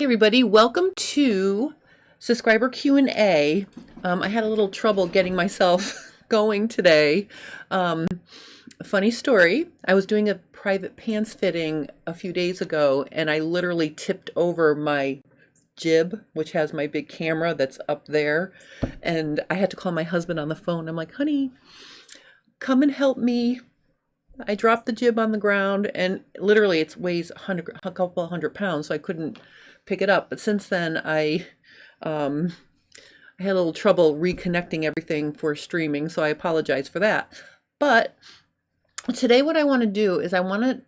Hey everybody, welcome to subscriber Q&A. I had a little trouble getting myself going today. Funny story, I was doing a private pants fitting a few days ago and I literally tipped over my jib, which has my big camera that's up there, and I had to call my husband on the phone. I'm like, honey, come and help me. I dropped the jib on the ground and literally it weighs a couple hundred pounds, so I couldn't pick it up. But since then I had a little trouble reconnecting everything for streaming, so I apologize for that. But today what I want to do is I want to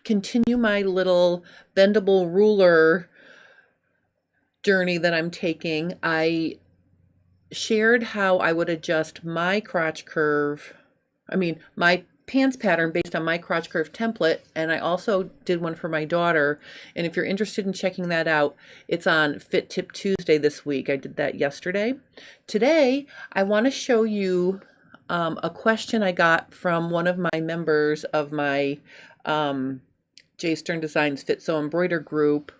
continue my little bendable ruler journey that I'm taking. I shared how I would adjust my crotch curve, my pants pattern based on my crotch curve template, and I also did one for my daughter. And if you're interested in checking that out, it's on Fit Tip Tuesday this week. I did that yesterday. Today I want to show you a question I got from one of my members of my J Stern Designs Fit So Embroider group,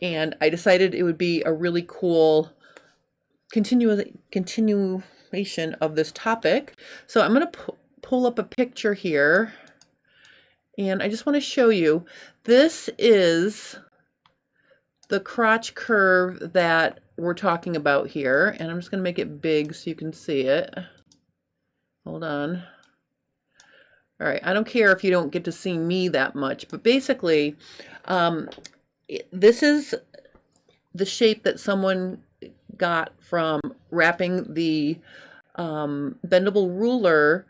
and I decided it would be a really cool continuation of this topic. So I'm going to pull up a picture here, and I just want to show you. This is the crotch curve that we're talking about here, and I'm just going to make it big so you can see it. Hold on. All right, I don't care if you don't get to see me that much, but basically this is the shape that someone got from wrapping the bendable ruler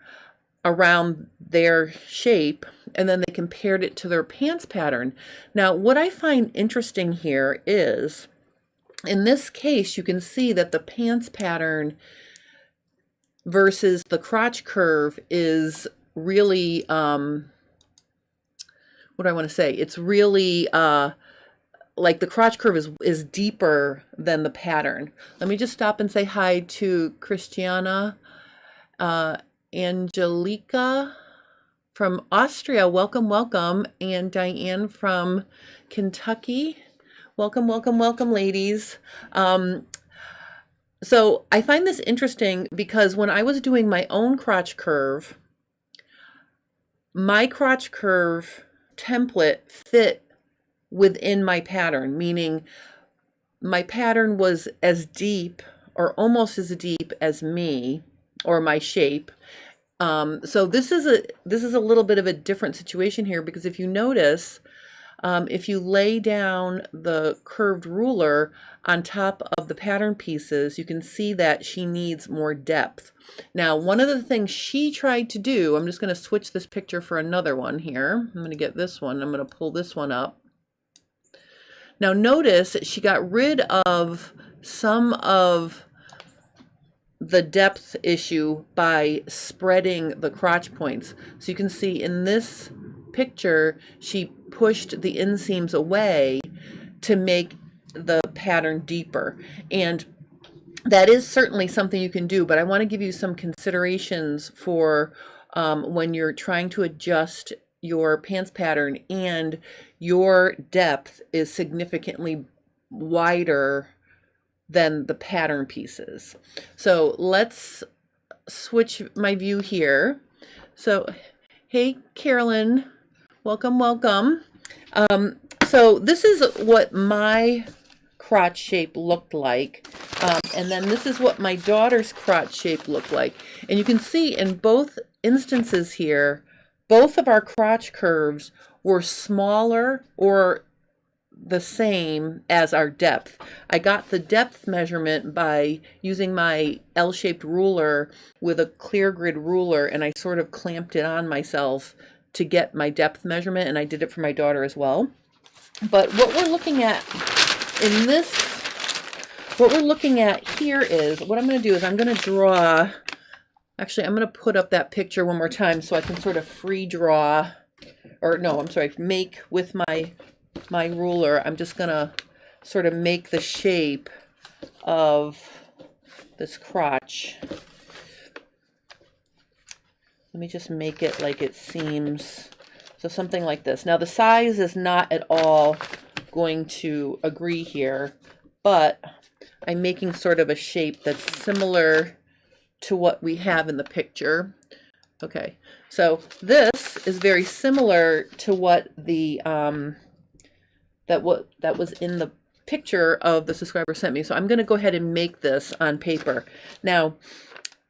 around their shape, and then they compared it to their pants pattern. Now, what I find interesting here is, in this case, you can see that the pants pattern versus the crotch curve is really, what do I want to say? It's really like the crotch curve is deeper than the pattern. Let me just stop and say hi to Christiana. Angelica from Austria, welcome, welcome, and Diane from Kentucky, welcome, welcome, welcome, ladies. So I find this interesting because when I was doing my own crotch curve, my crotch curve template fit within my pattern, meaning my pattern was as deep or almost as deep as me or my shape. So this is a little bit of a different situation here, because if you notice, if you lay down the curved ruler on top of the pattern pieces, you can see that she needs more depth. Now, one of the things she tried to do, I'm just going to switch this picture for another one here. I'm going to get this one. I'm going to pull this one up. Now notice she got rid of some of the depth issue by spreading the crotch points. So you can see in this picture, she pushed the inseams away to make the pattern deeper. And that is certainly something you can do, but I want to give you some considerations for when you're trying to adjust your pants pattern and your depth is significantly wider than the pattern pieces. So let's switch my view here. So hey Carolyn, welcome, welcome. So this is what my crotch shape looked like, and then this is what my daughter's crotch shape looked like. And you can see in both instances here, both of our crotch curves were smaller or the same as our depth. I got the depth measurement by using my L-shaped ruler with a clear grid ruler, and I sort of clamped it on myself to get my depth measurement, and I did it for my daughter as well. But what we're looking at in this, what we're looking at here is, what I'm going to do is I'm going to draw, actually I'm going to put up that picture one more time so I can sort of free draw, or no, I'm sorry, make with my ruler. I'm just gonna sort of make the shape of this crotch. Let me just make it like it seems, so something like this. Now the size is not at all going to agree here, but I'm making sort of a shape that's similar to what we have in the picture. Okay, so this is very similar to what the that was in the picture of the subscriber sent me. So I'm going to go ahead and make this on paper. Now,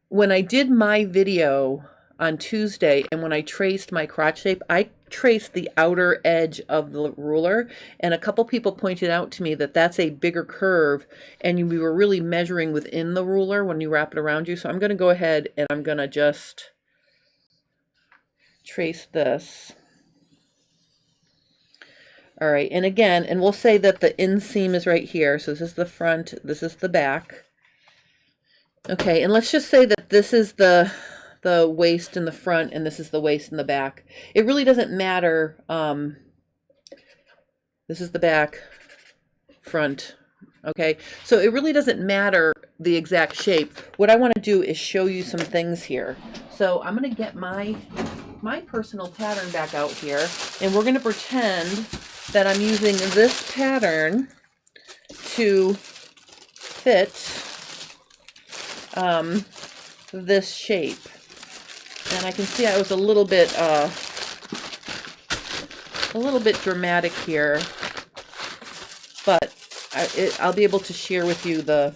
when I did my video on Tuesday and when I traced my crotch shape, I traced the outer edge of the ruler, and a couple people pointed out to me that that's a bigger curve and we were really measuring within the ruler when you wrap it around you. So I'm going to go ahead and I'm going to just trace this. All right, and again, and we'll say that the inseam is right here. So this is the front, this is the back. Okay, and let's just say that this is the waist in the front and this is the waist in the back. It really doesn't matter. This is the back, front. Okay, so it really doesn't matter the exact shape. What I want to do is show you some things here. So I'm going to get my personal pattern back out here, and we're going to pretend that I'm using this pattern to fit this shape. And I can see I was a little bit dramatic here, but I'll be able to share with you the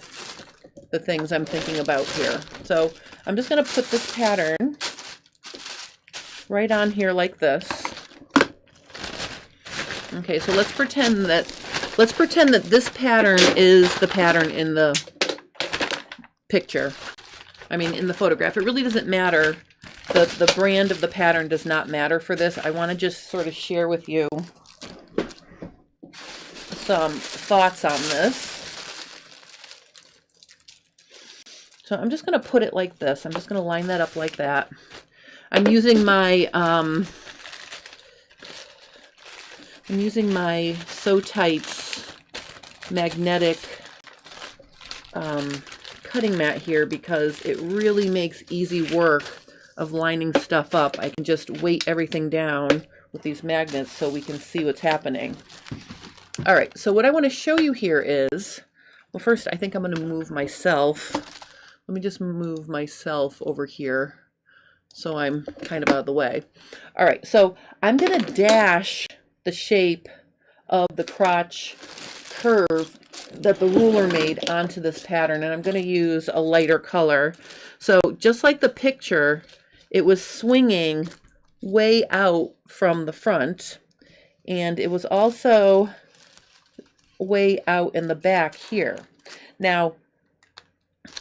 things I'm thinking about here. So I'm just going to put this pattern right on here like this. Okay, so let's pretend that this pattern is the pattern in the picture. I mean, in the photograph. It really doesn't matter. The brand of the pattern does not matter for this. I want to just sort of share with you some thoughts on this. So I'm just going to put it like this. I'm just going to line that up like that. I'm using my So Tights magnetic cutting mat here because it really makes easy work of lining stuff up. I can just weight everything down with these magnets so we can see what's happening. All right, so what I want to show you here is, well, first I think I'm going to move myself. Let me just move myself over here so I'm kind of out of the way. All right, so I'm going to dash the shape of the crotch curve that the ruler made onto this pattern, and I'm going to use a lighter color. So just like the picture, it was swinging way out from the front, and it was also way out in the back here. Now,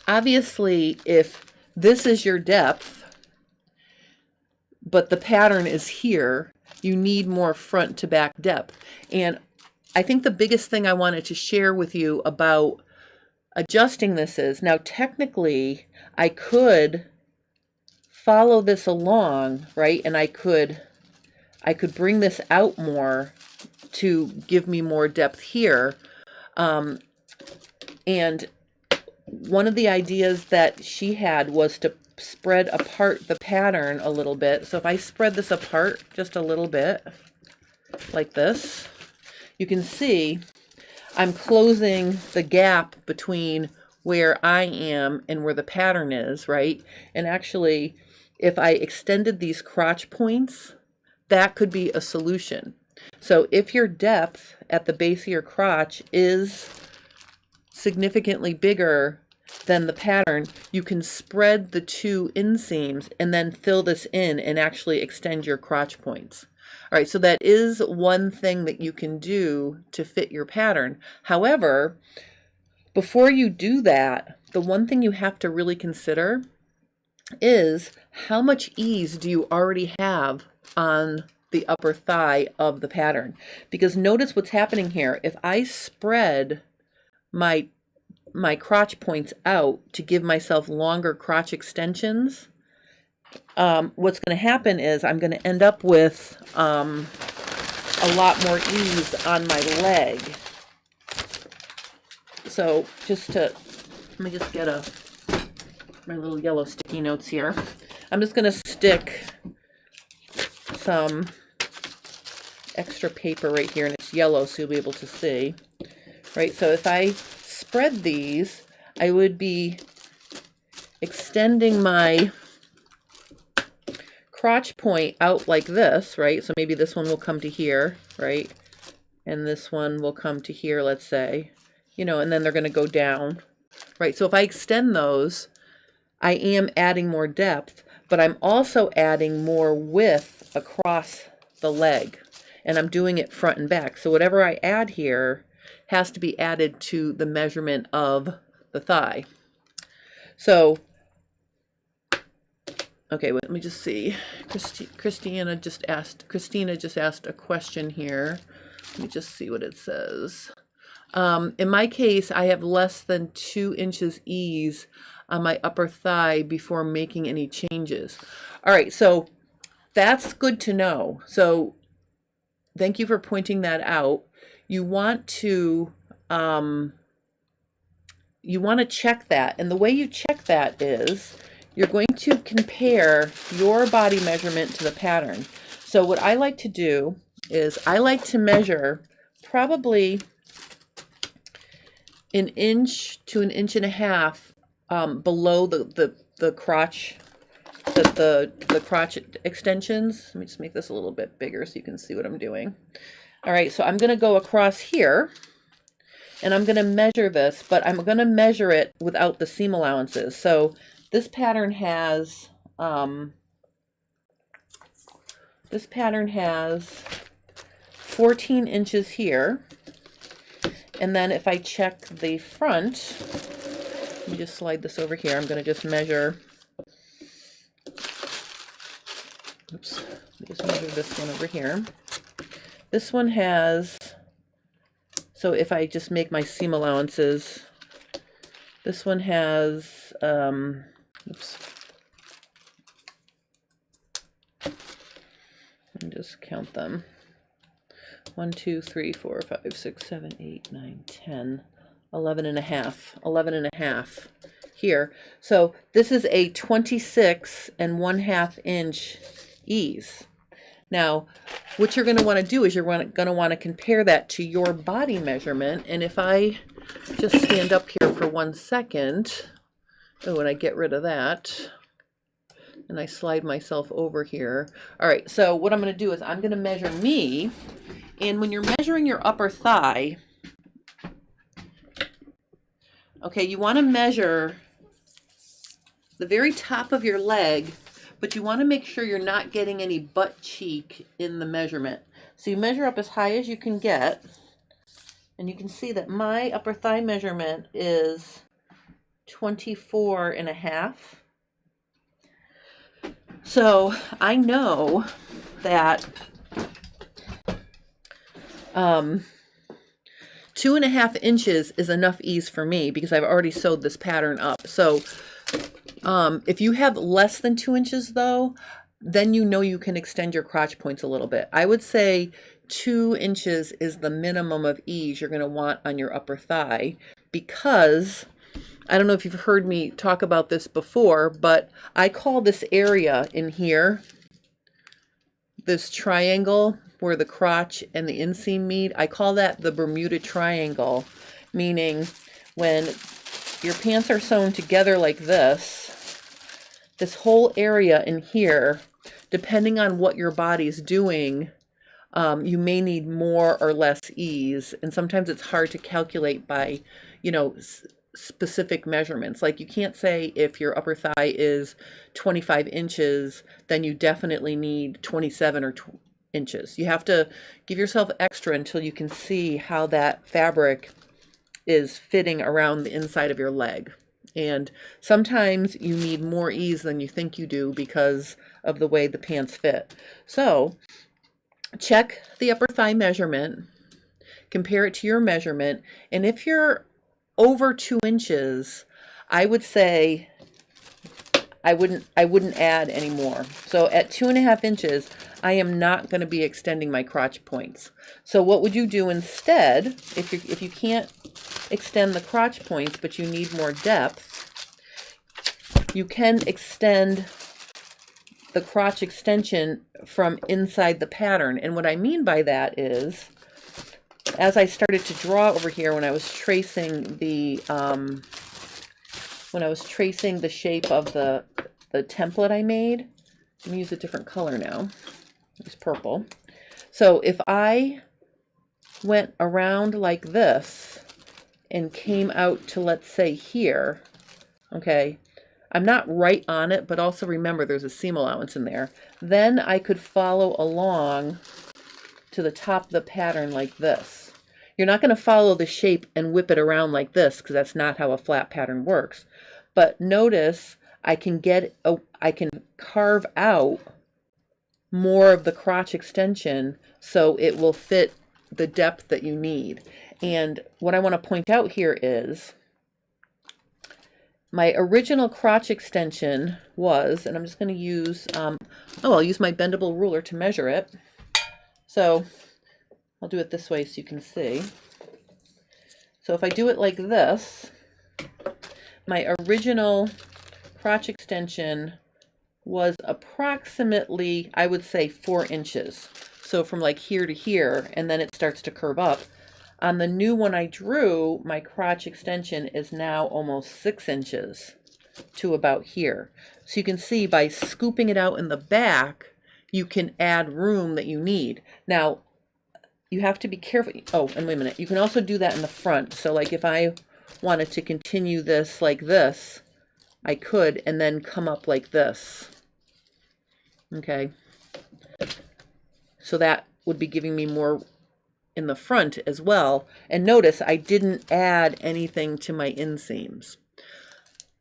obviously, if this is your depth, but the pattern is here, you need more front to back depth. And I think the biggest thing I wanted to share with you about adjusting this is, now technically I could follow this along, right? And I could bring this out more to give me more depth here. And one of the ideas that she had was to spread apart the pattern a little bit. So if I spread this apart just a little bit, like this, you can see I'm closing the gap between where I am and where the pattern is, right? And actually, if I extended these crotch points, that could be a solution. So if your depth at the base of your crotch is significantly bigger than the pattern, you can spread the two inseams and then fill this in and actually extend your crotch points. All right, so that is one thing that you can do to fit your pattern. However, before you do that, the one thing you have to really consider is how much ease do you already have on the upper thigh of the pattern? Because notice what's happening here. If I spread my crotch points out to give myself longer crotch extensions, what's going to happen is I'm going to end up with a lot more ease on my leg. So let me just get my little yellow sticky notes here. I'm just going to stick some extra paper right here, and it's just yellow so you'll be able to see, right? So if I spread these, I would be extending my crotch point out like this, right? So maybe this one will come to here, right? And this one will come to here, let's say, you know, and then they're going to go down, right? So if I extend those, I am adding more depth, but I'm also adding more width across the leg, and I'm doing it front and back. So whatever I add here has to be added to the measurement of the thigh. So, okay, let me just see. Christina just asked a question here. Let me just see what it says. In my case, I have less than 2 inches ease on my upper thigh before making any changes. All right, so that's good to know. So thank you for pointing that out. You want to check that, and the way you check that is you're going to compare your body measurement to the pattern. So what I like to do is I like to measure probably an inch to an inch and a half below the crotch, the crotch extensions. Let me just make this a little bit bigger so you can see what I'm doing. All right, so I'm going to go across here, and I'm going to measure this, but I'm going to measure it without the seam allowances. So this pattern has 14 inches here. And then if I check the front, let me just slide this over here. I'm going to just measure, oops, let me just measure this one over here. This one has, so if I just make my seam allowances, this one has, oops, let me just count them. 1, 2, 3, 4, 5, 6, 7, 8, 9, 10, 11 and a half here. So this is a 26 1/2 inch ease. Now, what you're going to want to do is you're going to want to compare that to your body measurement. And if I just stand up here for 1 second, oh, and I get rid of that, and I slide myself over here. All right, so what I'm going to do is I'm going to measure me. And when you're measuring your upper thigh, okay, you want to measure the very top of your leg, but you want to make sure you're not getting any butt cheek in the measurement. So you measure up as high as you can get, and you can see that my upper thigh measurement is 24 and a half. So I know that 2.5 inches is enough ease for me because I've already sewed this pattern up. So if you have less than 2 inches though, then you know you can extend your crotch points a little bit. I would say 2 inches is the minimum of ease you're going to want on your upper thigh, because I don't know if you've heard me talk about this before, but I call this area in here, this triangle where the crotch and the inseam meet, I call that the Bermuda Triangle, meaning when your pants are sewn together like this whole area in here, depending on what your body's doing, you may need more or less ease. And sometimes it's hard to calculate by, you know, specific measurements. Like you can't say if your upper thigh is 25 inches, then you definitely need 27 or inches. You have to give yourself extra until you can see how that fabric is fitting around the inside of your leg. And sometimes you need more ease than you think you do because of the way the pants fit. So check the upper thigh measurement, compare it to your measurement, and if you're over 2 inches, I would say I wouldn't add any more. So at 2.5 inches, I am not going to be extending my crotch points. So what would you do instead, if you can't extend the crotch points but you need more depth, you can extend the crotch extension from inside the pattern. And what I mean by that is as I started to draw over here, when I was tracing the shape of the template I made, I'm gonna use a different color now. Use purple. So if I went around like this and came out to, let's say, here, okay, I'm not right on it, but also remember there's a seam allowance in there. Then I could follow along to the top of the pattern like this. You're not going to follow the shape and whip it around like this, because that's not how a flat pattern works. But notice I can carve out more of the crotch extension so it will fit the depth that you need. And what I want to point out here is my original crotch extension was, and I'm just going to use, I'll use my bendable ruler to measure it. So I'll do it this way so you can see. So if I do it like this, my original crotch extension was approximately, I would say, 4 inches. So from like here to here, and then it starts to curve up. On the new one I drew, my crotch extension is now almost 6 inches to about here. So you can see by scooping it out in the back, you can add room that you need. Now, you have to be careful. Oh, and wait a minute. You can also do that in the front. So like if I wanted to continue this like this, I could, and then come up like this. Okay. So that would be giving me more in the front as well. And notice I didn't add anything to my inseams.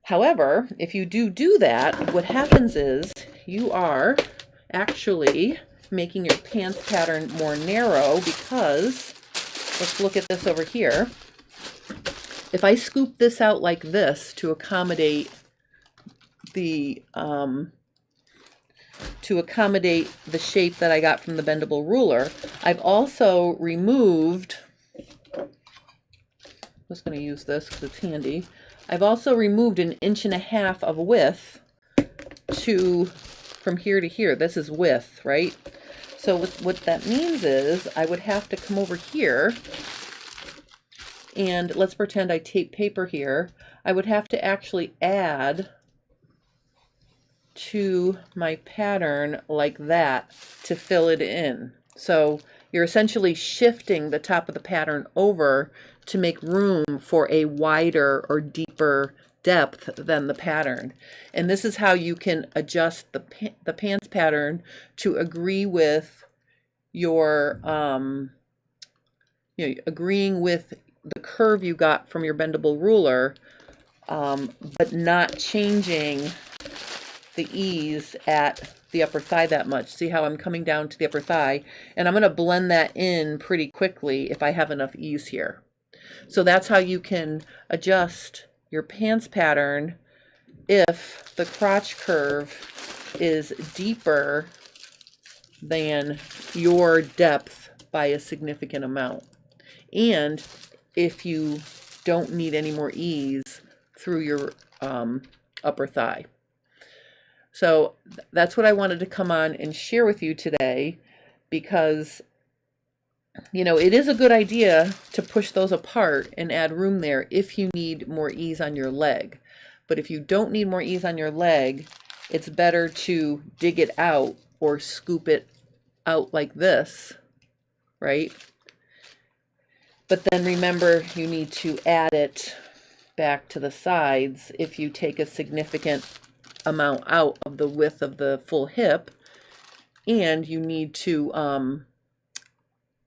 However, if you do that, what happens is you are actually making your pants pattern more narrow, because let's look at this over here. If I scoop this out like this to accommodate the shape that I got from the bendable ruler, I've also removed, I'm just going to use this because it's handy, I've also removed 1.5 inches of width from here to here. This is width, right? So what that means is I would have to come over here, and let's pretend I tape paper here. I would have to actually add to my pattern like that to fill it in. So you're essentially shifting the top of the pattern over to make room for a wider or deeper depth than the pattern. And this is how you can adjust the pants pattern to agree with your agreeing with the curve you got from your bendable ruler, but not changing the ease at the upper thigh that much. See how I'm coming down to the upper thigh, and I'm going to blend that in pretty quickly if I have enough ease here. So that's how you can adjust your pants pattern if the crotch curve is deeper than your depth by a significant amount, and if you don't need any more ease through your upper thigh. So that's what I wanted to come on and share with you today, because it is a good idea to push those apart and add room there if you need more ease on your leg. But if you don't need more ease on your leg, it's better to dig it out or scoop it out like this, right? But then remember, you need to add it back to the sides if you take a significant amount out of the width of the full hip, and you need to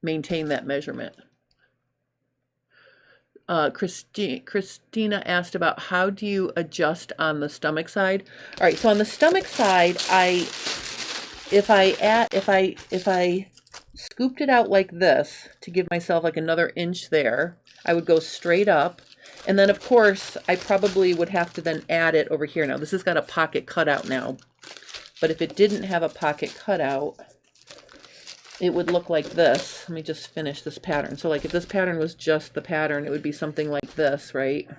maintain that measurement. Christina asked about how do you adjust on the stomach side. All right, so on the stomach side, if I scooped it out like this to give myself like another inch there, I would go straight up. And then, of course, I probably would have to then add it over here. Now, this has got a pocket cutout now. But if it didn't have a pocket cutout, it would look like this. Let me just finish this pattern. So, like, if this pattern was just the pattern, it would be something like this, right?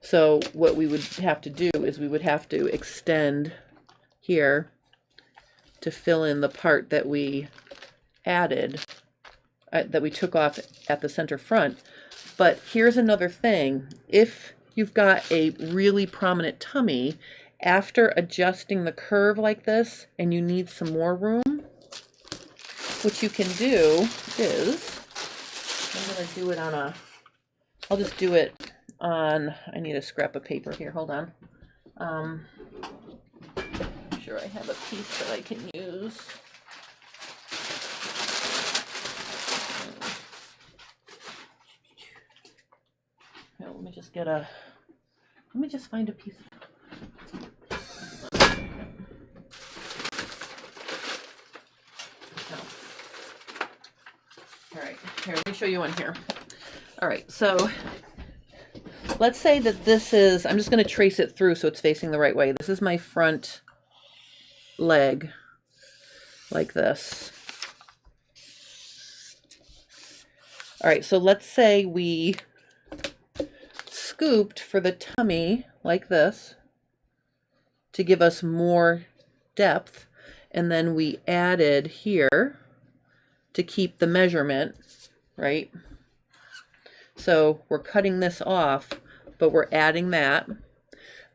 So, what we would have to do is we would have to extend here to fill in the part that we added, that we took off at the center front. But here's another thing. If you've got a really prominent tummy, after adjusting the curve like this and you need some more room, what you can do is, I'm going to do it on a, I'll just do it on, I need a scrap of paper here, hold on. I'm sure I have a piece that I can use. Now, let me just get a, let me just find a piece. All right, here, let me show you one here. All right, so let's say that this is, I'm just going to trace it through so it's facing the right way. This is my front leg, like this. All right, so let's say we scooped for the tummy like this to give us more depth, and then we added here to keep the measurement, right? So we're cutting this off, but we're adding that.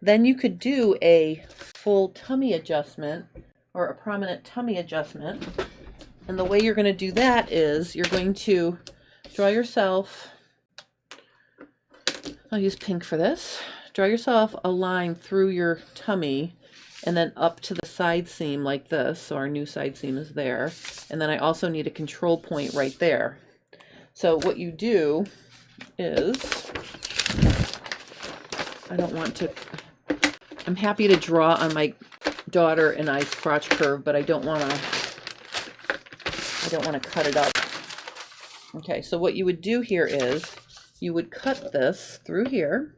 Then you could do a full tummy adjustment or a prominent tummy adjustment. And the way you're going to do that is you're going to draw yourself, I'll use pink for this, draw yourself a line through your tummy and then up to the side seam like this. So our new side seam is there. And then I also need a control point right there. So what you do is, I don't want to, I'm happy to draw on my daughter and I's crotch curve, but I don't want to cut it up. Okay, so what you would do here is you would cut this through here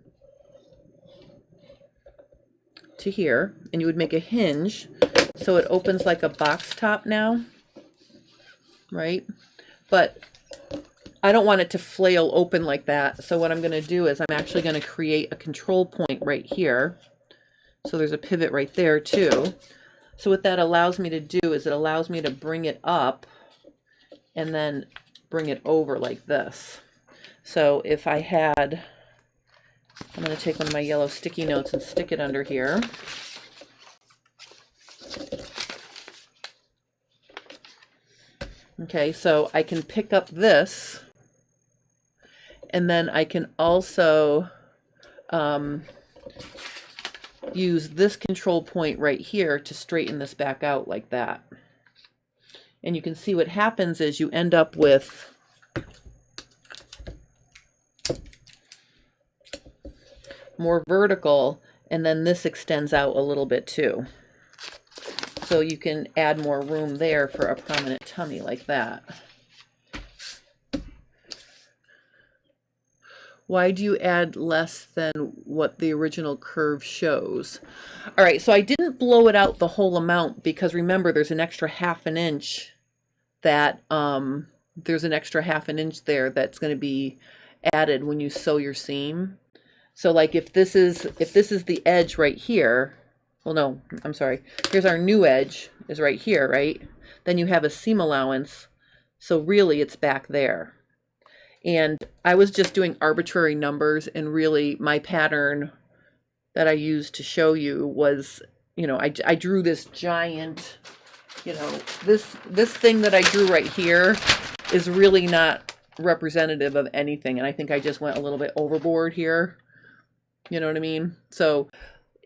to here, and you would make a hinge so it opens like a box top now, right? But I don't want it to flail open like that. So what I'm going to do is I'm actually going to create a control point right here. So there's a pivot right there too. So what that allows me to do is it allows me to bring it up and then bring it over like this. So if I had, I'm going to take one of my yellow sticky notes and stick it under here. Okay, so I can pick up this, and then I can also use this control point right here to straighten this back out like that. And you can see what happens is you end up with more vertical, and then this extends out a little bit too. So you can add more room there for a prominent tummy like that. Why do you add less than what the original curve shows? All right, so I didn't blow it out the whole amount because remember there's an extra ½ inch that there's an extra ½ inch there that's going to be added when you sew your seam. So like if this is the edge right here, well no, I'm sorry, here's our new edge is right here, right? Then you have a seam allowance, so really it's back there. And I was just doing arbitrary numbers, and really my pattern that I used to show you was, you know, I drew this giant, you know, this thing that I drew right here is really not representative of anything, and I think I just went a little bit overboard here. You know what I mean? So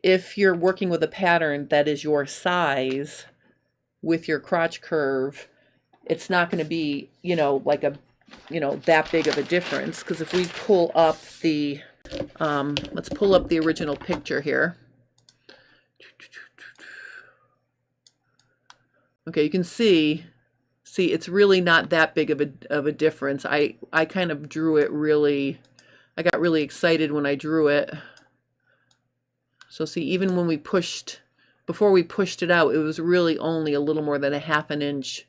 if you're working with a pattern that is your size with your crotch curve, it's not going to be, you know, like a, you know, that big of a difference. Because if we pull up the, let's pull up the original picture here. Okay, you can see it's really not that big of a difference. I kind of drew it really, I got really excited when I drew it. So see, even when we pushed, before we pushed it out, it was really only a little more than a ½ inch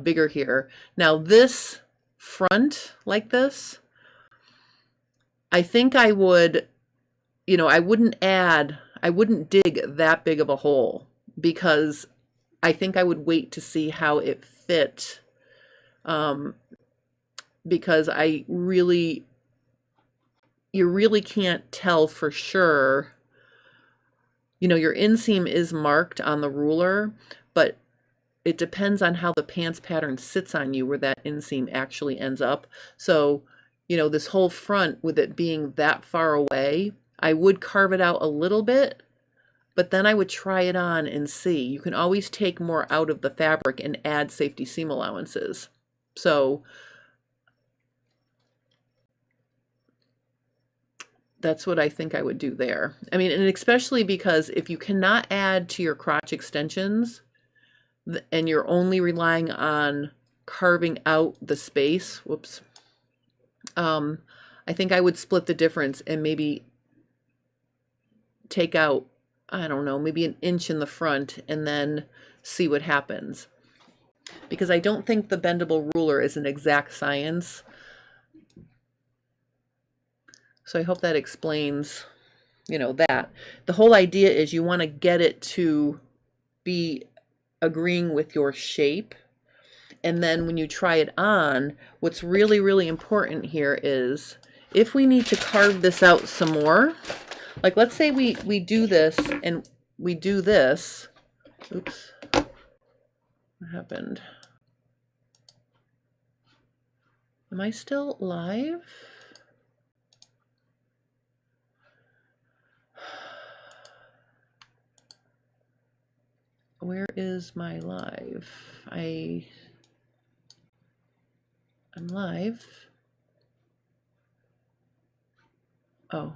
bigger here. Now this front like this, I think I would, you know, I wouldn't dig that big of a hole, because I think I would wait to see how it fit, because you really can't tell for sure. You know, your inseam is marked on the ruler, but it depends on how the pants pattern sits on you where that inseam actually ends up. So, you know, this whole front with it being that far away, I would carve it out a little bit, but then I would try it on and see. You can always take more out of the fabric and add safety seam allowances. So that's what I think I would do there. I mean, and especially because if you cannot add to your crotch extensions and you're only relying on carving out the space, whoops, I think I would split the difference and maybe take out, I don't know, maybe an inch in the front and then see what happens. Because I don't think the bendable ruler is an exact science. So I hope that explains, you know, that. The whole idea is you want to get it to be agreeing with your shape. And then when you try it on, what's really, really important here is if we need to carve this out some more, like let's say we do this and we do this. Oops, what happened? Am I still live? Where is my live? I'm live. Oh,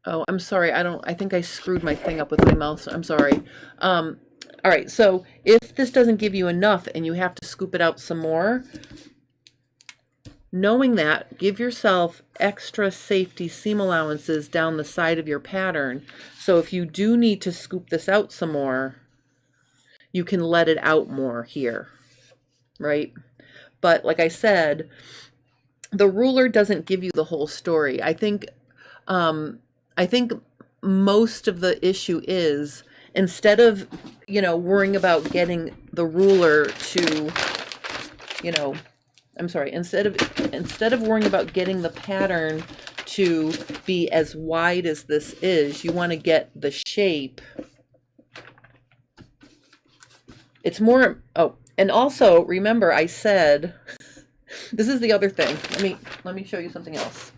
I'm sorry. I think I screwed my thing up with my mouse. I'm sorry. All right. So if this doesn't give you enough and you have to scoop it out some more, knowing that, give yourself extra safety seam allowances down the side of your pattern. So if you do need to scoop this out some more, you can let it out more here, right? But like I said, the ruler doesn't give you the whole story. I think most of the issue is instead of, you know, worrying about getting the ruler to, you know, I'm sorry, instead of worrying about getting the pattern to be as wide as this is, you want to get the shape. It's more, oh, and also remember I said, this is the other thing. Let me show you something else.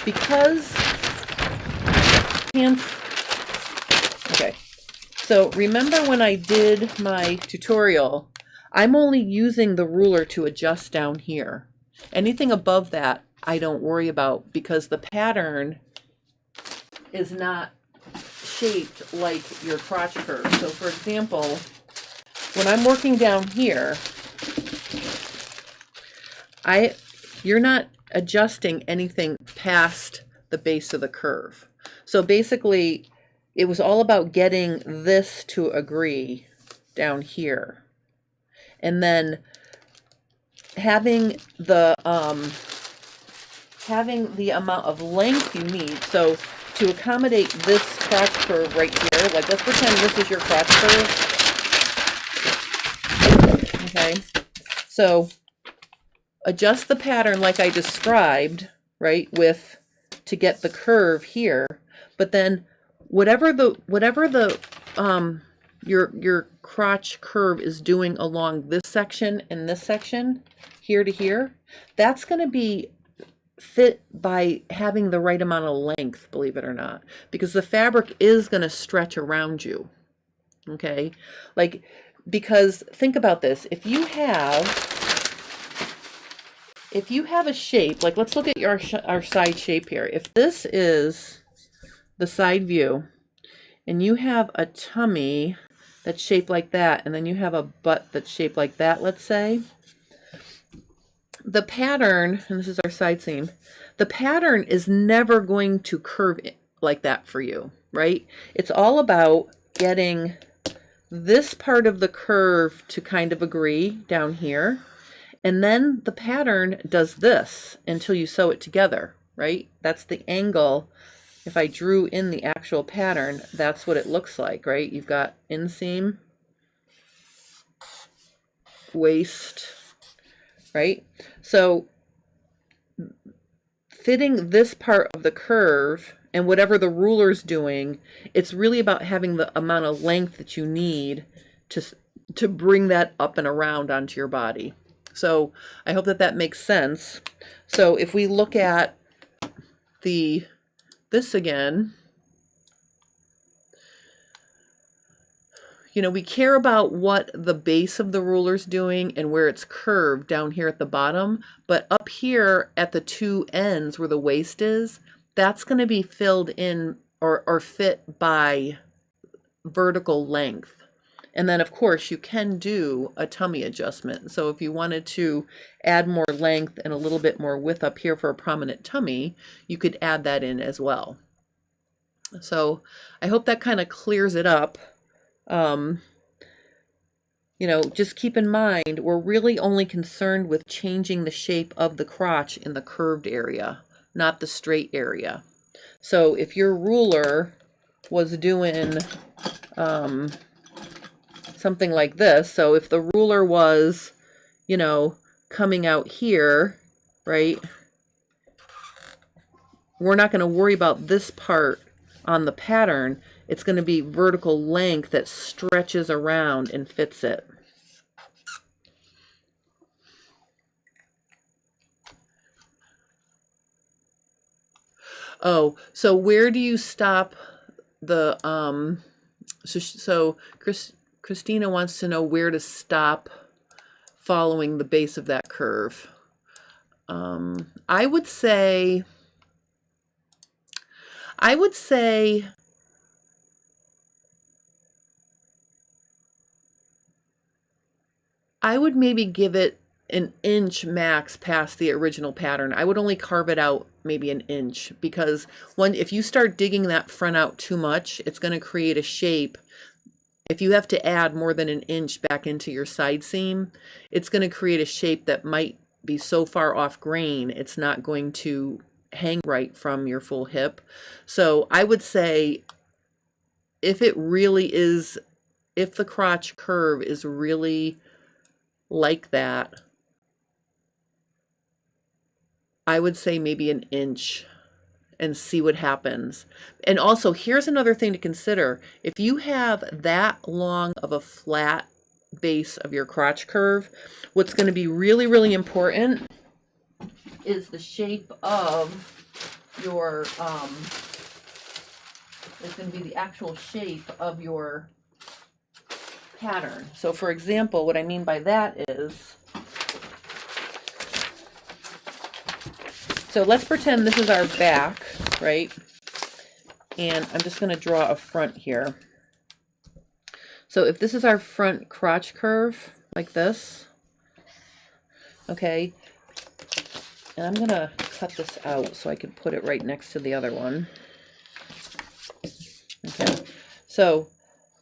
Because pants, okay. So remember when I did my tutorial, I'm only using the ruler to adjust down here. Anything above that, I don't worry about because the pattern is not shaped like your crotch curve. So for example, when I'm working down here, you're not adjusting anything past the base of the curve. So basically, it was all about getting this to agree down here. And then having the amount of length you need. So to accommodate this crotch curve right here, like let's pretend this is your crotch curve. Okay, so adjust the pattern like I described, right, to get the curve here, but then whatever your crotch curve is doing along this section and this section, here to here, that's going to be fit by having the right amount of length, believe it or not, because the fabric is going to stretch around you. Okay, like, because think about this, if you have a shape, like let's look at our side shape here. If this is the side view and you have a tummy that's shaped like that, and then you have a butt that's shaped like that, let's say, the pattern, and this is our side seam, the pattern is never going to curve like that for you, right? It's all about getting this part of the curve to kind of agree down here. And then the pattern does this until you sew it together, right? That's the angle. if I drew in the actual pattern, that's what it looks like, right? You've got inseam, waist, right? So fitting this part of the curve and whatever the ruler's doing, it's really about having the amount of length that you need to bring that up and around onto your body. So I hope that that makes sense. So if we look at this again, you know, we care about what the base of the ruler's doing and where it's curved down here at the bottom, but up here at the two ends where the waist is, that's going to be filled in or fit by vertical length. And then of course you can do a tummy adjustment. So if you wanted to add more length and a little bit more width up here for a prominent tummy, you could add that in as well. So I hope that kind of clears it up. You know, just keep in mind, we're really only concerned with changing the shape of the crotch in the curved area, not the straight area. So if your ruler was doing something like this, so if the ruler was, you know, coming out here, right, we're not going to worry about this part on the pattern. It's going to be vertical length that stretches around and fits it. Oh, so where do you stop the Christina wants to know where to stop following the base of that curve. I would say I would maybe give it an inch max past the original pattern. I would only carve it out maybe an inch, because if you start digging that front out too much, it's going to create a shape. If you have to add more than an inch back into your side seam, it's going to create a shape that might be so far off grain, it's not going to hang right from your full hip. So I would say if it really is, if the crotch curve is really like that, I would say maybe an inch and see what happens. And also, here's another thing to consider. If you have that long of a flat base of your crotch curve, what's going to be really, really important is the shape of your, is going to be the actual shape of your pattern. So for example, what I mean by that is, so let's pretend this is our back, right? And I'm just going to draw a front here. So if this is our front crotch curve, like this, okay, and I'm going to cut this out so I can put it right next to the other one. Okay, so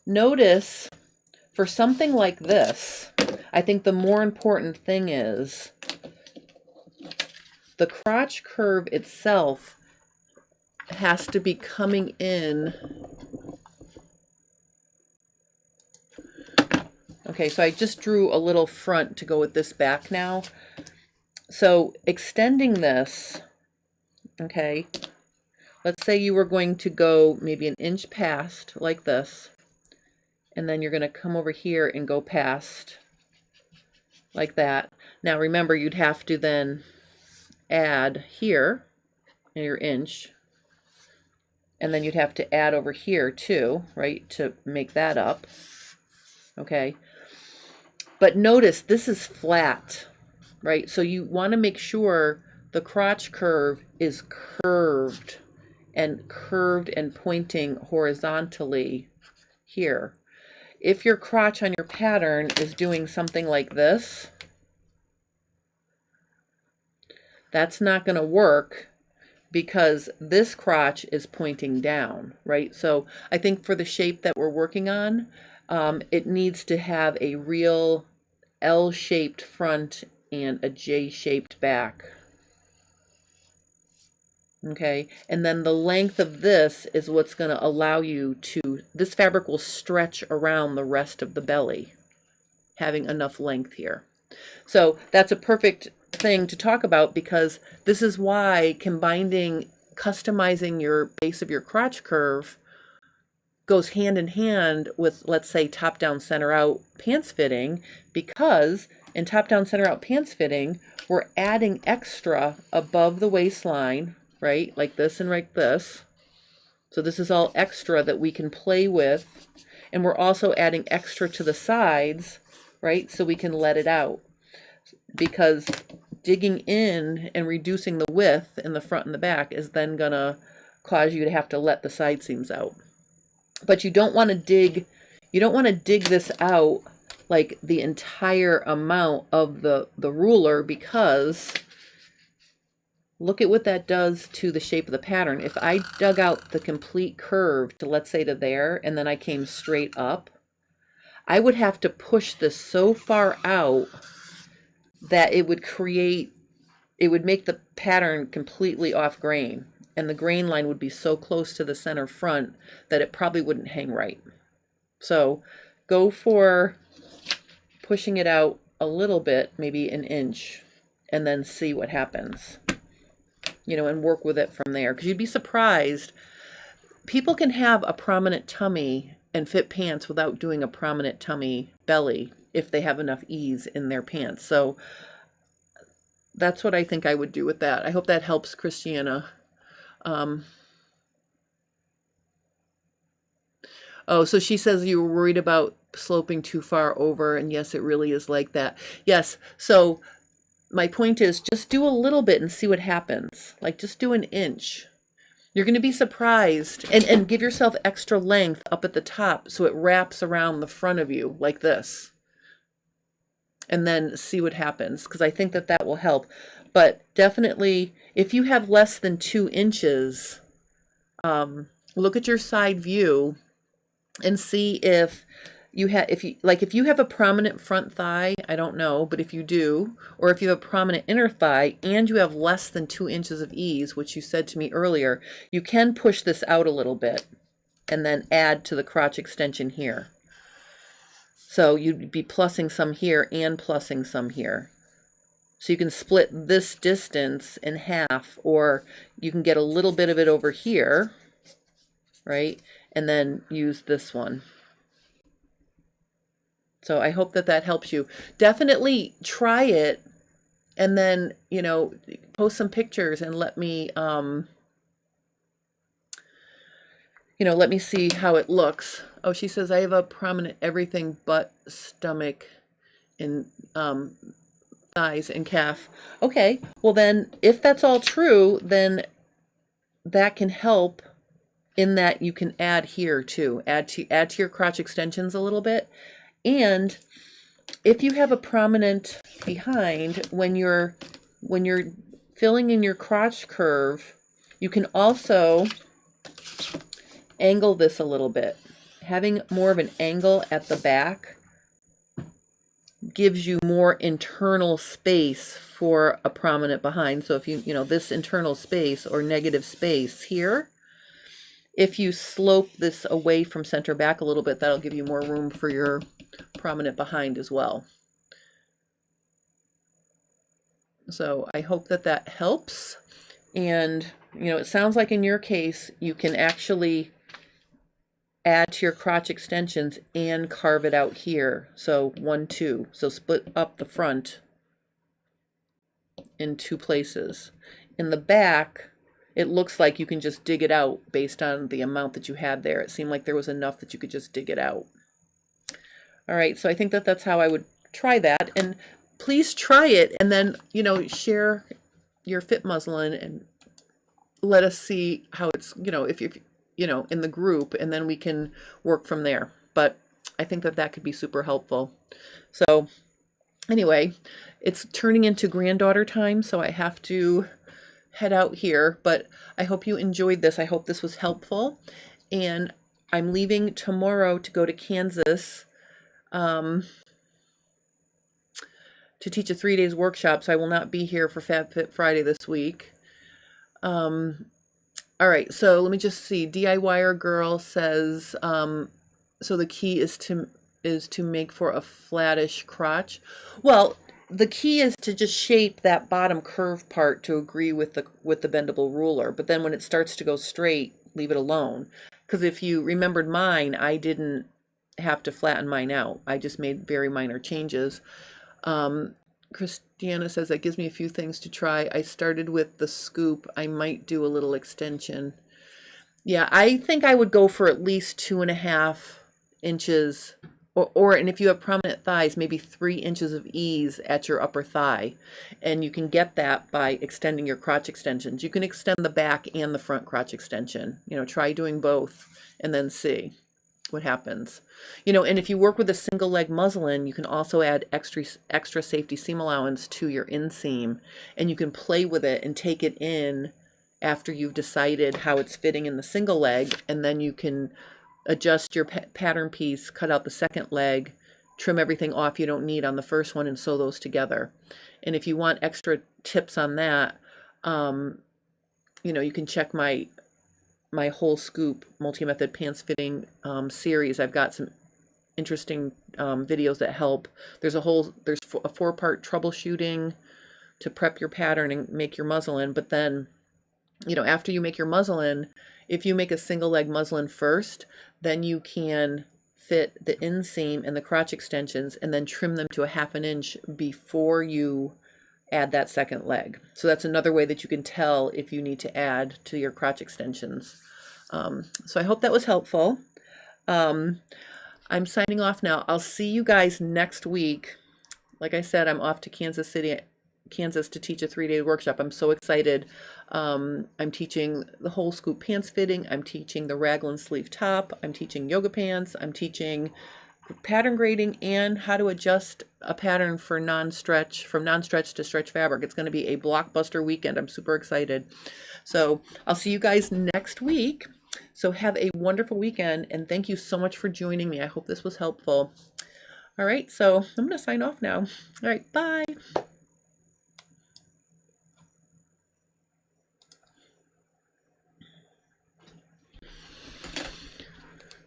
notice for something like this, I think the more important thing is the crotch curve itself has to be coming in. Okay, so I just drew a little front to go with this back now. So extending this, okay, let's say you were going to go maybe an inch past like this, and then you're going to come over here and go past like that. Now remember, you'd have to then add here in your inch, and then you'd have to add over here too, right, to make that up. Okay, but notice this is flat, right? So you want to make sure the crotch curve is curved and pointing horizontally here. If your crotch on your pattern is doing something like this, that's not going to work because this crotch is pointing down, right? So I think for the shape that we're working on, it needs to have a real L-shaped front and a J-shaped back. Okay, and then the length of this is what's going to allow you to, this fabric will stretch around the rest of the belly, having enough length here. So that's a perfect thing to talk about, because this is why customizing your base of your crotch curve goes hand in hand with, let's say, top down center out pants fitting, because in top down center out pants fitting, we're adding extra above the waistline, right? Like this and like this. So this is all extra that we can play with. And we're also adding extra to the sides, right? So we can let it out. Because digging in and reducing the width in the front and the back is then gonna cause you to have to let the side seams out. But you don't want to dig this out like the entire amount of the ruler, because look at what that does to the shape of the pattern. If I dug out the complete curve to, let's say, to there, and then I came straight up, I would have to push this so far out that it would make the pattern completely off grain. And the grain line would be so close to the center front that it probably wouldn't hang right. So go for pushing it out a little bit, maybe an inch, and then see what happens, and work with it from there. Because you'd be surprised. People can have a prominent tummy and fit pants without doing a prominent tummy belly if they have enough ease in their pants. So that's what I think I would do with that. I hope that helps, Christiana. Oh, so she says you were worried about sloping too far over, and yes, it really is like that. Yes, so my point is just do a little bit and see what happens. Like just do an inch. You're going to be surprised, and give yourself extra length up at the top so it wraps around the front of you like this. And then see what happens, because I think that will help. But definitely, if you have less than 2 inches, look at your side view and see if you have a prominent front thigh. I don't know, but if you do, or if you have a prominent inner thigh and you have less than 2 inches of ease, which you said to me earlier, you can push this out a little bit and then add to the crotch extension here. So you'd be plussing some here and plussing some here. So you can split this distance in half, or you can get a little bit of it over here, right? And then use this one. So I hope that helps you. Definitely try it, and then, post some pictures and let me, let me see how it looks. Oh, she says, I have a prominent everything but stomach in thighs and calf. Okay, well then, if that's all true, then that can help in that you can add here too. Add to your crotch extensions a little bit. And if you have a prominent behind, when you're filling in your crotch curve, you can also angle this a little bit. Having more of an angle at the back gives you more internal space for a prominent behind. So if this internal space or negative space here, if you slope this away from center back a little bit, that'll give you more room for your prominent behind as well. So I hope that helps. And, it sounds like in your case, you can actually add to your crotch extensions and carve it out here. So 1, 2. So split up the front in 2 places. In the back, it looks like you can just dig it out based on the amount that you had there. It seemed like there was enough that you could just dig it out. All right, so I think that's how I would try that. And please try it, and then, share your fit muslin and let us see how it's, if you're, in the group, and then we can work from there. But I think that could be super helpful. So anyway, it's turning into granddaughter time, so I have to head out here, but I hope you enjoyed this. I hope this was helpful. And I'm leaving tomorrow to go to Kansas to teach a 3 days workshop, so I will not be here for FabFit Friday this week. Um, all right, so let me just see. DIYer girl says, so the key is to make for a flattish crotch. Well, the key is to just shape that bottom curve part to agree with the bendable ruler. But then when it starts to go straight, leave it alone. Because if you remembered mine, I didn't have to flatten mine out. I just made very minor changes. Christiana says that gives me a few things to try. I started with the scoop. I might do a little extension. Yeah, I think I would go for at least 2.5 inches, and if you have prominent thighs, maybe 3 inches of ease at your upper thigh. And you can get that by extending your crotch extensions. You can extend the back and the front crotch extension. Try doing both and then see what happens. And if you work with a single leg muslin, you can also add extra safety seam allowance to your inseam, and you can play with it and take it in after you've decided how it's fitting in the single leg, and then you can adjust your pattern piece, cut out the second leg, trim everything off you don't need on the first one, and sew those together. And if you want extra tips on that, you can check my whole scoop multi-method pants fitting series. I've got some interesting videos that help. There's a 4-part troubleshooting to prep your pattern and make your muslin. But then, after you make your muslin, if you make a single leg muslin first, then you can fit the inseam and the crotch extensions and then trim them to a 1/2 inch before you add that second leg. So that's another way that you can tell if you need to add to your crotch extensions. So I hope that was helpful. I'm signing off now. I'll see you guys next week. Like I said, I'm off to Kansas City, Kansas to teach a 3-day workshop. I'm so excited. I'm teaching the whole scoop pants fitting. I'm teaching the raglan sleeve top. I'm teaching yoga pants. I'm teaching pattern grading and how to adjust a pattern for non-stretch, from non-stretch to stretch fabric. It's going to be a blockbuster weekend. I'm super excited. So I'll see you guys next week. So have a wonderful weekend, and thank you so much for joining me. I hope this was helpful. All right, so I'm going to sign off now. All right, bye.